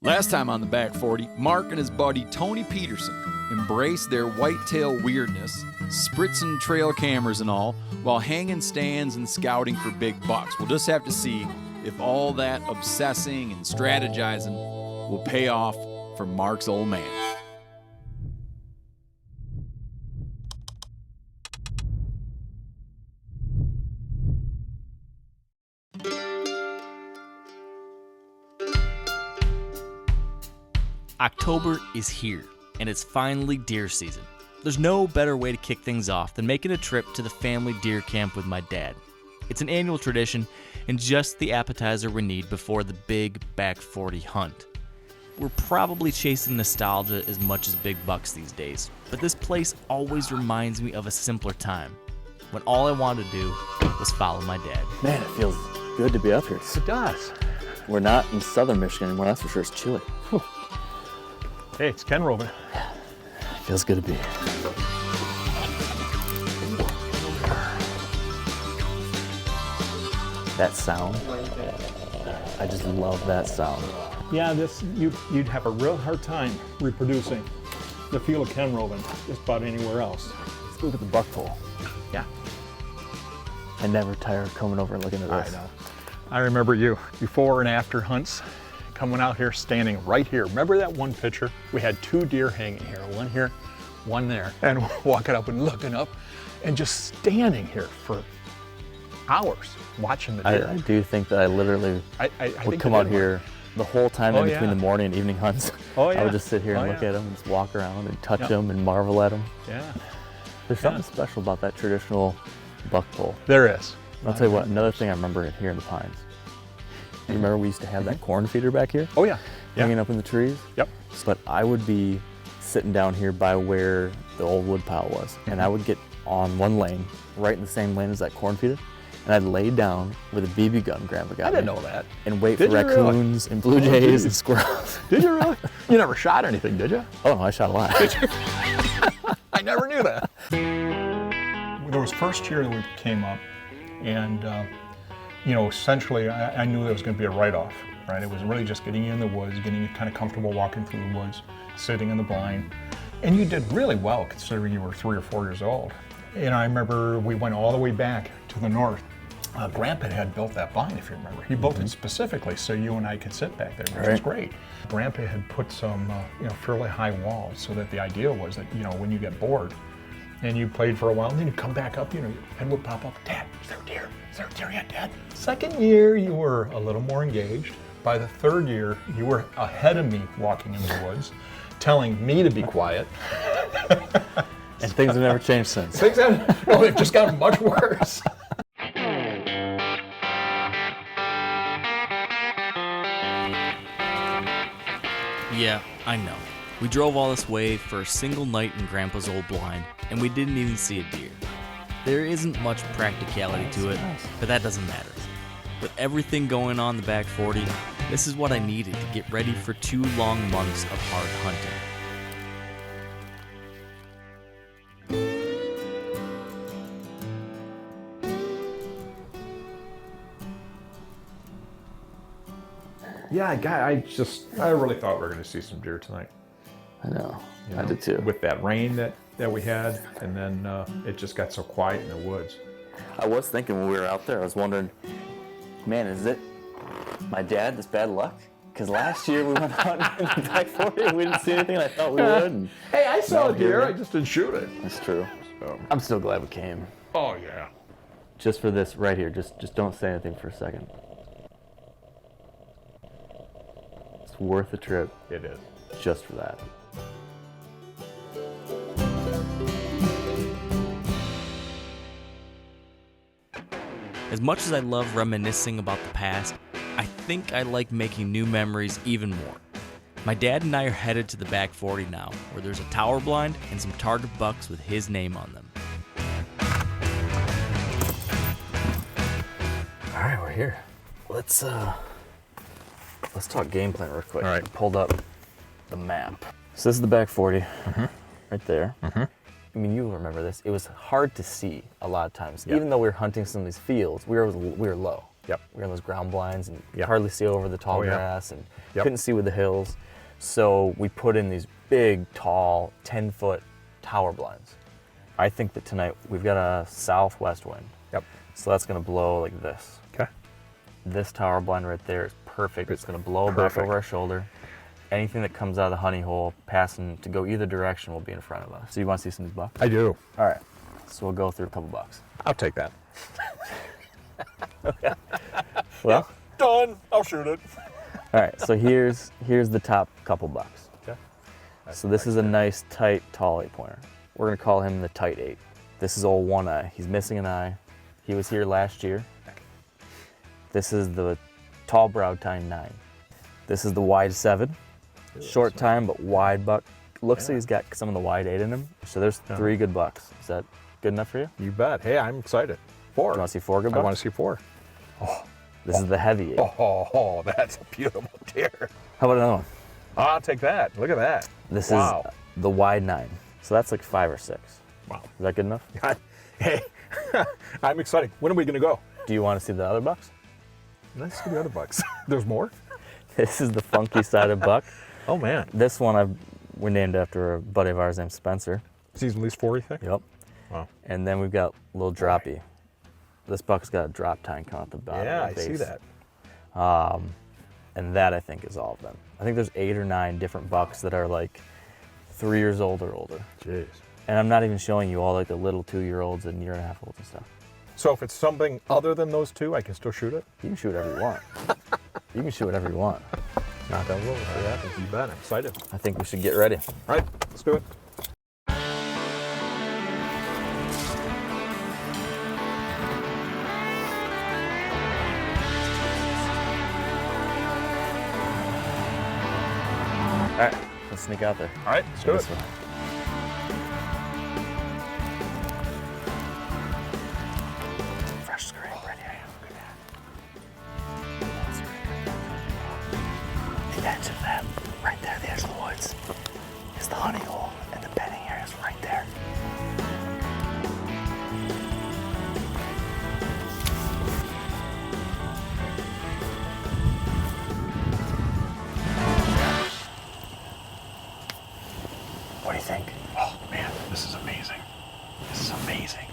Last time on the Back 40, Mark and his buddy Tony Peterson embraced their whitetail weirdness, spritzing trail cameras and all, while hanging stands and scouting for big bucks. We'll just have to see if all that obsessing and strategizing will pay off for Mark's old man. October is here, and it's finally deer season. There's no better way to kick things off than making a trip to the family deer camp with my dad. It's an annual tradition and just the appetizer we need before the big Back 40 hunt. We're probably chasing nostalgia as much as big bucks these days, but this place always reminds me of a simpler time, when all I wanted to do was follow my dad. Man, it feels good to be up here. It does. We're not in southern Michigan anymore, that's for sure. It's chilly. Whew. Hey, it's Ken Robin. Feels good to be here. That sound, I just love that sound. Yeah, you'd have a real hard time reproducing the feel of Ken Robin just about anywhere else. Let's look at the buck pole. Yeah. I never tire of coming over and looking at this. I know. I remember you before and after hunts, coming out here, standing right here. Remember that one picture? We had 2 deer hanging here, one here, one there, and walking up and looking up and just standing here for hours watching the deer. I do think that I literally would come out here the whole time in between the morning and evening hunts. Oh, yeah. I would just sit here and look at them and just walk around and touch them and marvel at them. Yeah. There's something special about that traditional buck pole. There is. I'll tell you what, another thing I remember here in the pines. You remember we used to have that corn feeder back here? Oh yeah. Hanging up in the trees? Yep. But I would be sitting down here by where the old wood pile was, and I would get on one lane, right in the same lane as that corn feeder, and I'd lay down with a BB gun Grandpa got I didn't me, know that. and wait Did for you raccoons and blue jays and squirrels. Did you really? You never shot anything, did you? Oh no, I shot a lot. I never knew that. There was first year that we came up, and essentially I knew there was going to be a write-off, right? It was really just getting you in the woods, getting you kind of comfortable walking through the woods, sitting in the blind. And you did really well considering you were 3 or 4 years old. And I remember we went all the way back to the north. Grandpa had built that blind, if you remember. He built it specifically so you and I could sit back there, which was great. Grandpa had put some fairly high walls so that the idea was that, when you get bored and you played for a while, and then you come back up, your head would pop up, Dad, is there a deer? Is there a deer yet, Dad? Second year, you were a little more engaged. By the third year, you were ahead of me walking in the woods, telling me to be quiet. And things have never changed since. They've just gotten much worse. Yeah, I know. We drove all this way for a single night in Grandpa's old blind, and we didn't even see a deer. There isn't much practicality to it, but that doesn't matter. With everything going on the Back 40, this is what I needed to get ready for 2 long months of hard hunting. Yeah, I really thought we were going to see some deer tonight. I know. I did too. With that rain that we had, and then it just got so quiet in the woods. I was thinking when we were out there, I was wondering, man, is it my dad that's bad luck? Because last year we went hunting in the Back 40 and we didn't see anything, and I thought we would. And hey, I saw a deer, I just didn't shoot it. That's true. So. I'm still glad we came. Oh yeah. Just for this right here, just don't say anything for a second. It's worth the trip. It is. Just for that. As much as I love reminiscing about the past, I think I like making new memories even more. My dad and I are headed to the Back 40 now, where there's a tower blind and some target bucks with his name on them. All right, we're here. Let's talk game plan real quick. All right. I pulled up the map. So this is the Back 40, right there. I mean, you remember this. It was hard to see a lot of times. Even though we were hunting some of these fields, we were low. We were on those ground blinds and you Yep. hardly see over the tall Oh, yeah. grass and Yep. couldn't see with the hills. So we put in these big, tall, 10-foot tower blinds. I think that tonight we've got a southwest wind. Yep. So that's going to blow like this. Okay. This tower blind right there is perfect. It's going to blow back Perfect. over our shoulder. Anything that comes out of the honey hole passing to go either direction will be in front of us. So you want to see some of these bucks? I do. All right. So we'll go through a couple bucks. I'll take that. Well, Done. I'll shoot it. all right. So here's the top couple bucks. Okay. So this is a nice, tight, tall 8-pointer. We're going to call him the tight 8. This is old One Eye. He's missing an eye. He was here last year. This is the tall brow tine 9. This is the wide 7. Short time, but wide buck. Looks like he's got some of the wide 8 in him. So there's 3 good bucks. Is that good enough for you? You bet. Hey, I'm excited. 4. You want to see 4 good I bucks? want to see 4. This is the heavy 8. Oh, that's a beautiful deer. How about another one? I'll take that. Look at that. This Wow. is the wide 9. So that's like 5 or 6. Wow. Is that good enough? Hey, I'm excited. When are we going to go? Do you want to see the other bucks? Let's see the other bucks. There's more? This is the funky sided buck. Oh, man. This one we're named after a buddy of ours named Spencer. Season at least 4, you think? Yep. Wow. And then we've got little droppy. This buck's got a drop tine coming at the bottom. Yeah, of I the see base. that. And that I think is all of them. I think there's 8 or 9 different bucks that are like 3 years old or older. Jeez. And I'm not even showing you all like the little 2-year-olds and year-and-a-half-olds and stuff. So if it's something other than those 2, I can still shoot it? You can shoot whatever you want. You can shoot whatever you want. Not that little. See what happens. You bet. I'm excited. I think we should get ready. All right, let's do it. All right, let's sneak out there. All right, let's do This it. way. Fresh screen, ready. Look at that. The edge of that, right there, the edge of the woods, is the honey hole, and the bedding area is right there. What do you think? Oh, man, this is amazing. This is amazing.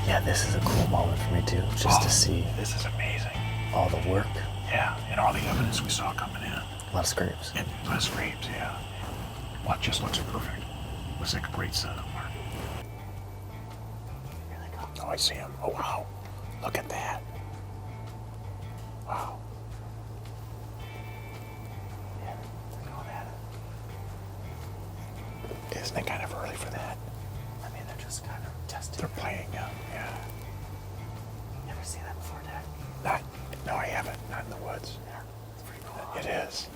Yeah, this is a cool moment for me too, just to see This is amazing. all the work. Yeah, and all the evidence we saw coming in. A lot of scrapes. And less scrapes, yeah. Well, it just looks perfect. Looks like a great setup, Mark. Here they come. Oh, I see him. Oh, wow. Look at that. Wow. Yeah, they're going at it. Isn't it kind of early for that? I mean, they're just kind of testing. They're playing, yeah. You ever seen that before, Dad? No, I haven't. Not in the woods. Yeah, it's pretty cool. It is.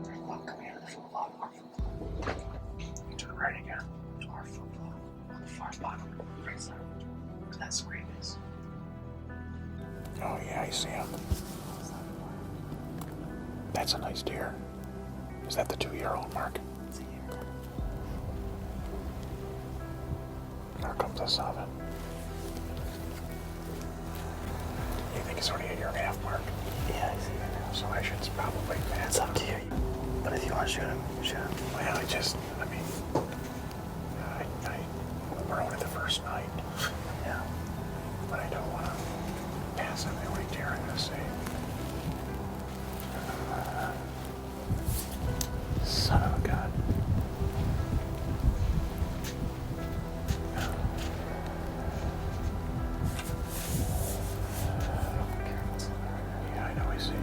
There's one coming here. There's a lot of To the right again. our football on the far bottom, right side, where that scrape is. Oh, yeah, I see him. That's a nice deer. Is that the 2-year-old, Mark? It's a year. There comes the 7. You think it's only a year and a half, Mark? Yeah, I see that now. So I should probably It's up to you. But if you want to shoot him, shoot him. Well, we're only the first night, Yeah. but I don't want to pass on the only deer I'm going to see. Son of a gun. Yeah, I know, I see.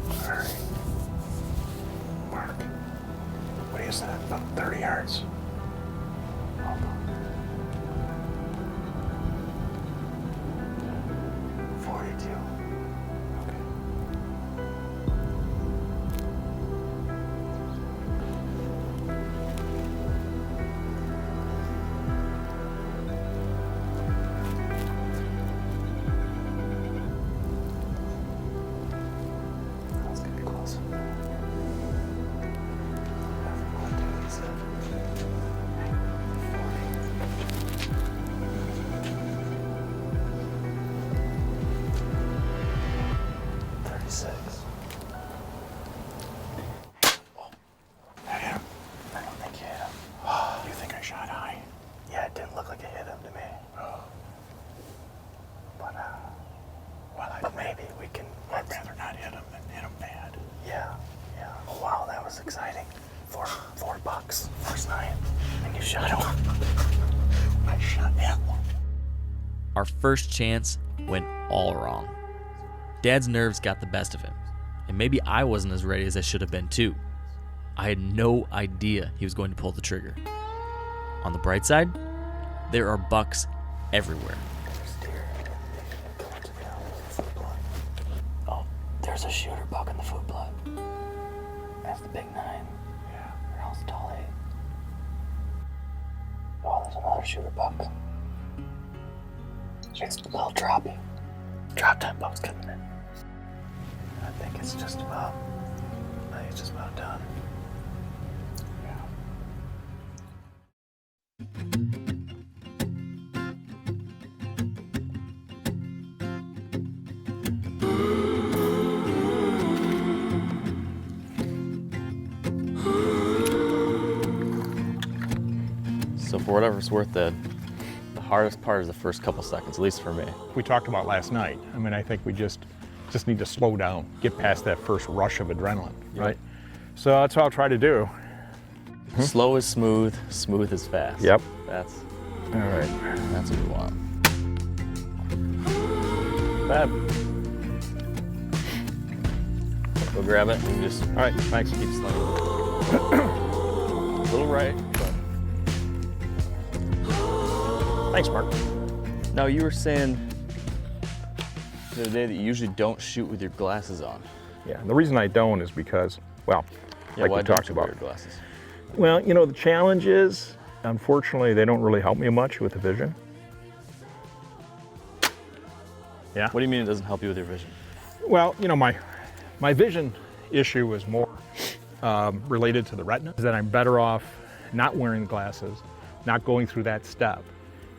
All right. Mark, what is that? About 30 yards. 42. Okay. our first chance went all wrong. Dad's nerves got the best of him, and maybe I wasn't as ready as I should have been too. I had no idea he was going to pull the trigger. On the bright side, there are bucks everywhere. Oh, there's a shooter buck in the food plot. That's the big 9. Yeah. Or else tall 8. Oh, there's another shooter buck. It's a little droppy. Drop time buck's coming in. I think it's just about done. So for whatever it's worth, the hardest part is the first couple seconds, at least for me. We talked about last night. I mean, I think we just need to slow down, get past that first rush of adrenaline, right? So that's what I'll try to do. Slow is smooth, smooth is fast. Yep. That's All right. what we want. Bad. Go grab it and just All right, thanks. keep slinging. A little right, but. Thanks, Mark. Now, you were saying the other day that you usually don't shoot with your glasses on. Yeah, and the reason I don't is because, well, Yeah, like why we don't talked you wear about. your glasses? Well, you know, the challenge is, unfortunately, they don't really help me much with the vision. Yeah. What do you mean it doesn't help you with your vision? Well, you know, my vision issue is more related to the retina. That I'm better off not wearing glasses, not going through that step,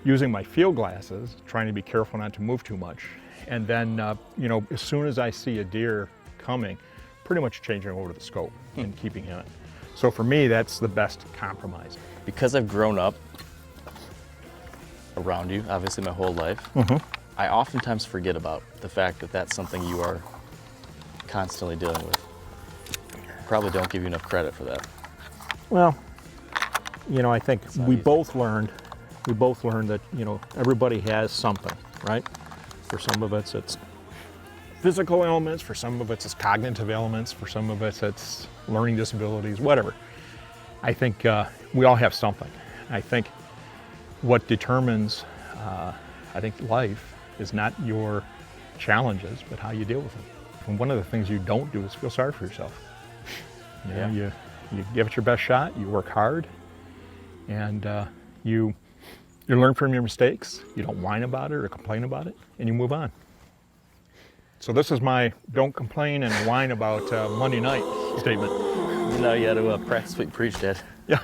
using my field glasses, trying to be careful not to move too much, and then, you know, as soon as I see a deer coming, pretty much changing over to the scope and keeping in it. So for me, that's the best compromise. Because I've grown up around you, obviously my whole life, I oftentimes forget about the fact that that's something you are constantly dealing with. Probably don't give you enough credit for that. Well, you know, I think not we easy. both learned that, you know, everybody has something, right? For some of it's physical elements, for some of it's cognitive elements, for some of it's learning disabilities, whatever. I think we all have something. I think what determines, I think life is not your challenges, but how you deal with them. And one of the things you don't do is feel sorry for yourself. You know, you give it your best shot, you work hard, and you learn from your mistakes. You don't whine about it or complain about it, and you move on. So this is my don't complain and whine about Monday night statement. You know, you had to practice what you preach, Dad. Yeah.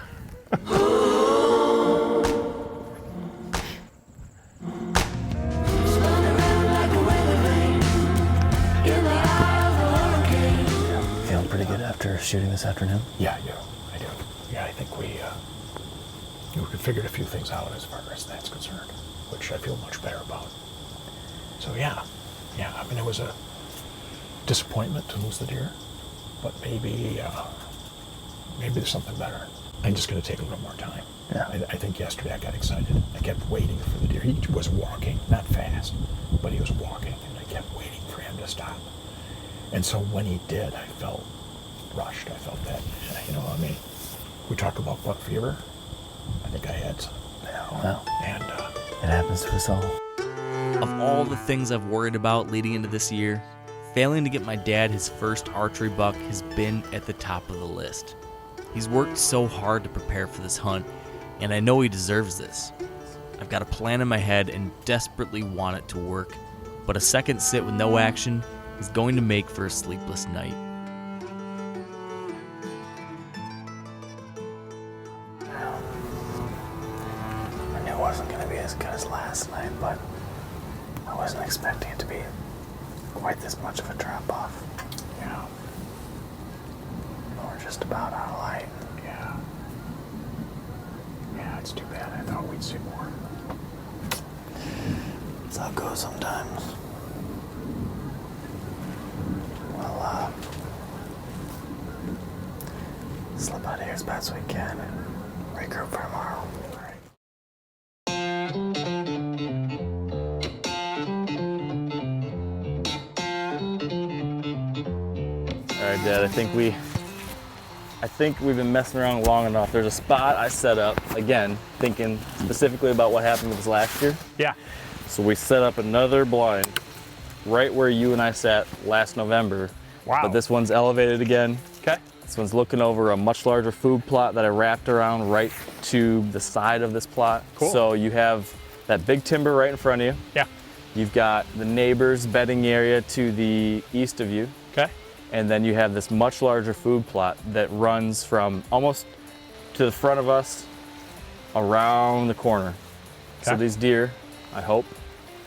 Feeling pretty good after shooting this afternoon? Yeah, I do. Yeah, I think we figured a few things out as far as that's concerned, which I feel much better about. So yeah, I mean, it was a disappointment to lose the deer, but maybe there's something better. I'm just going to take a little more time. Yeah. I think yesterday I got excited. I kept waiting for the deer. He was walking, not fast, but he was walking, and I kept waiting for him to stop. And so when he did, I felt rushed. I felt that, you know, I mean, we talk about buck fever. I think I had some. Well, And it happens to us all. Of all the things I've worried about leading into this year, failing to get my dad his first archery buck has been at the top of the list. He's worked so hard to prepare for this hunt, and I know he deserves this. I've got a plan in my head and desperately want it to work, but a second sit with no action is going to make for a sleepless night. I knew it wasn't going to be as good as last night, but I wasn't expecting it to be quite this much of a drop-off. yeah, We're just about out of light. yeah, it's too bad. I thought we'd see more. That's how it goes sometimes. Well, slip out of here as best we can and regroup for tomorrow. right, Dad. I think we've been messing around long enough. There's a spot I set up, again, thinking specifically about what happened with us last year. Yeah. So we set up another blind right where you and I sat last November. Wow. But this one's elevated again. Okay. This one's looking over a much larger food plot that I wrapped around right to the side of this plot. Cool. So you have that big timber right in front of you. Yeah. You've got the neighbor's bedding area to the east of you. Okay. And then you have this much larger food plot that runs from almost to the front of us around the corner. So Okay. these deer, I hope,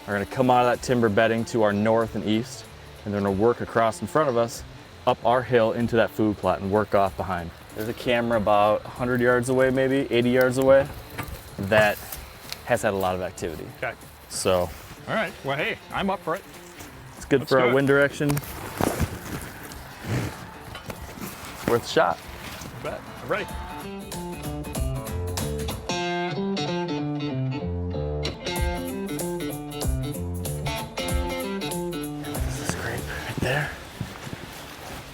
are gonna come out of that timber bedding to our north and east, and they're gonna work across in front of us, up our hill into that food plot and work off behind. There's a camera about 100 yards away, maybe 80 yards away, that has had a lot of activity. Okay. So All right. Well, hey, I'm up for it. it's good Let's for do our it. wind direction. Worth a shot. Bet. I'm ready. There's a scrape right there.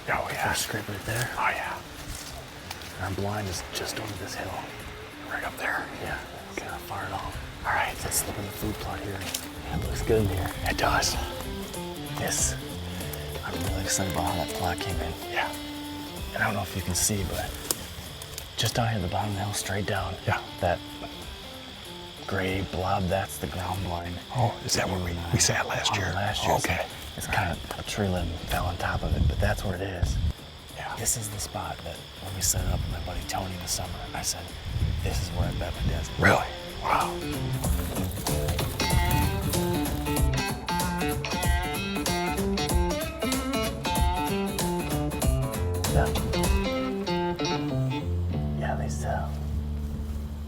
Oh, yeah. There's a scrape right there. Oh, yeah. Our blind is just over this hill. Right up there. Yeah, it's not far at all. All right. Let's slip in the food plot here. Yeah, it looks good in here. It does. Yes. I'm really excited about how that plot came in. Yeah. And I don't know if you can see, but just down here at the bottom of the hill, straight down. Yeah. That gray blob, that's the ground blind. Oh, is that where we sat last year? Last year. Okay. It's kind of a tree limb fell on top of it, but that's where it is. Yeah. This is the spot that when we set it up with my buddy Tony in the summer, I said, this is where I bet my dad's gonna Really? Wow. Yeah,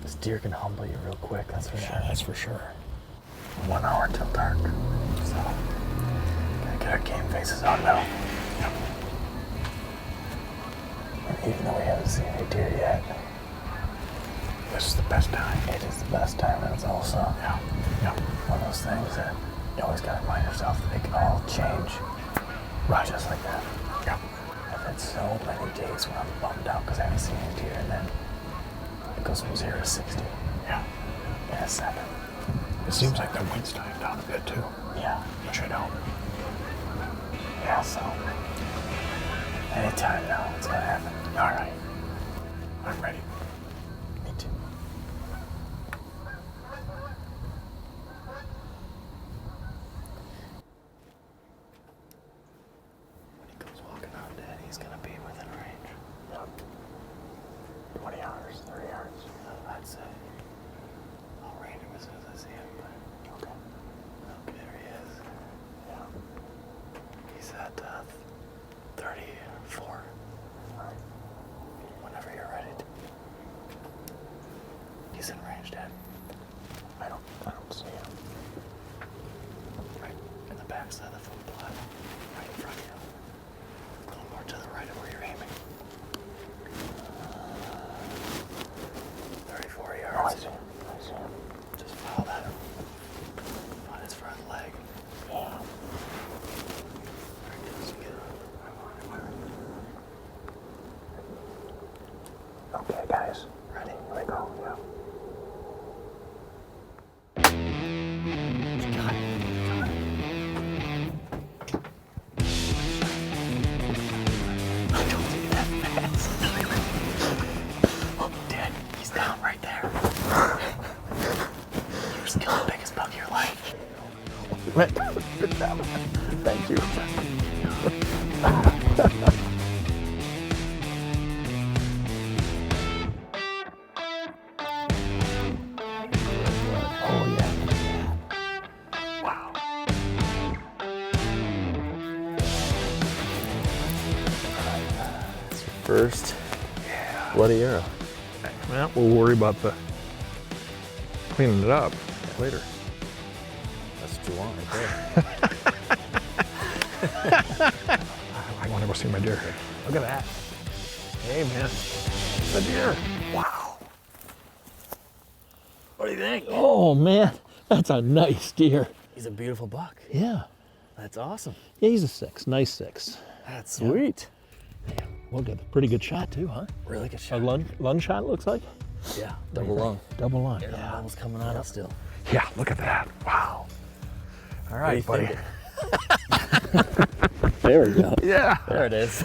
this deer can humble you real quick, that's for sure. That's for sure. 1 hour till dark. So, gotta get our game faces on now. Yep. And even though we haven't seen any deer yet, This is the best time. it is the best time, and it's also Yeah. Yeah. one of those things that you always gotta remind yourself that it can all change. Right. Just like that. Yeah. I've had so many days when I'm bummed out because I haven't seen any deer, and then it goes from 0 to 60 Yeah. in a second. It seems like the wind's dying down a bit too. Yeah. Which I don't. Yeah, so anytime now it's gonna happen. All right. I'm ready. Me too. When he goes walking out, Dad, he's gonna be within range. Yep. 20 yards, 30 yards. I'd say. I'll range him as soon as I see him, but Okay. okay, there he is. Yeah. He's at 34. Whenever you're ready. He's in range, Dad. I don't see him. Right in the backside of the food plot. Right in front of you. A little more to the right of where you're aiming. 34 yards. Oh, I see him. I see him. Just follow that. Find his front leg. Yeah. Very good. So get Okay, guys. ready. Here we go. Yeah. Dad, he's down right there. You just killed the biggest buck of your life. Good job. Thank you. Oh, yeah. Wow. First bloody arrow. Well, we'll worry about the cleaning it up later. That's what you want right there. I want to go see my deer. Look at that. Hey, man. The deer. Wow. What do you think? Oh man, that's a nice deer. He's a beautiful buck. Yeah. That's awesome. Yeah, he's a 6. Nice 6. That's sweet. Look at pretty good shot too, huh? Really good A shot. lung shot, looks like. Yeah, double lung. Double lung. Yeah, Yeah. almost coming on it still. Yeah, look at that. Wow. All right, buddy. There we go. Yeah. There it is.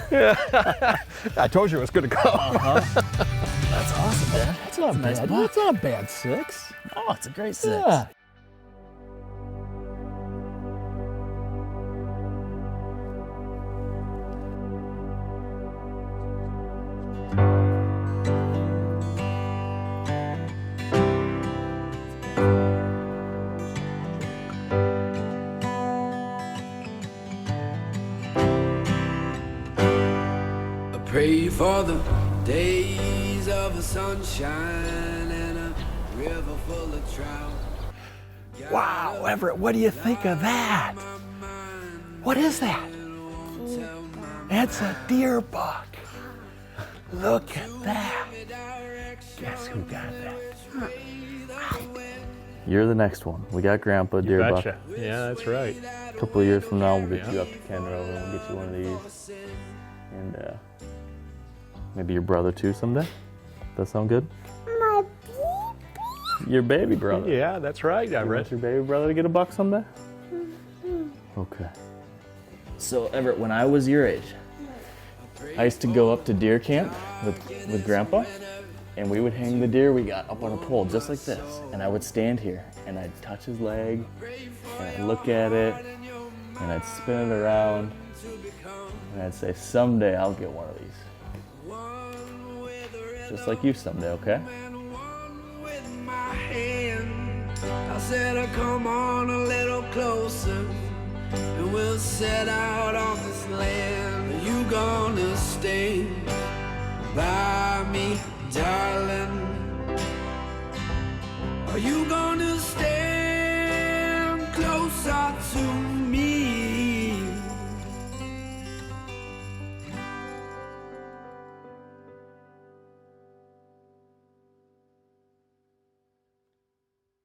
I told you it was going to go. That's awesome, Dad. That's not nice bad. buck. That's not a bad 6. Oh, it's a great 6. Yeah. Pray for the days of a sunshine and a river full of trout. Wow, Everett, what do you think of that? What is that? It's a deer buck. Look at that. Guess who got that? You're the next one. We got Grandpa deer buck. Betcha. Yeah, that's right. A couple of years from now, we'll get you up to Kenyon and we'll get you one of these. And maybe your brother too someday. That sound good? Your baby brother. Yeah, that's right. I You read. want your baby brother to get a buck someday? Okay. So Everett, when I was your age, I used to go up to deer camp with Grandpa, and we would hang the deer we got up on a pole just like this. And I would stand here and I'd touch his leg and I'd look at it and I'd spin it around and I'd say, someday I'll get one of these. Just like you someday, okay? I said, oh, come on a little closer, and we'll set out on this land. Are you gonna stay by me, darling? Are you gonna stay?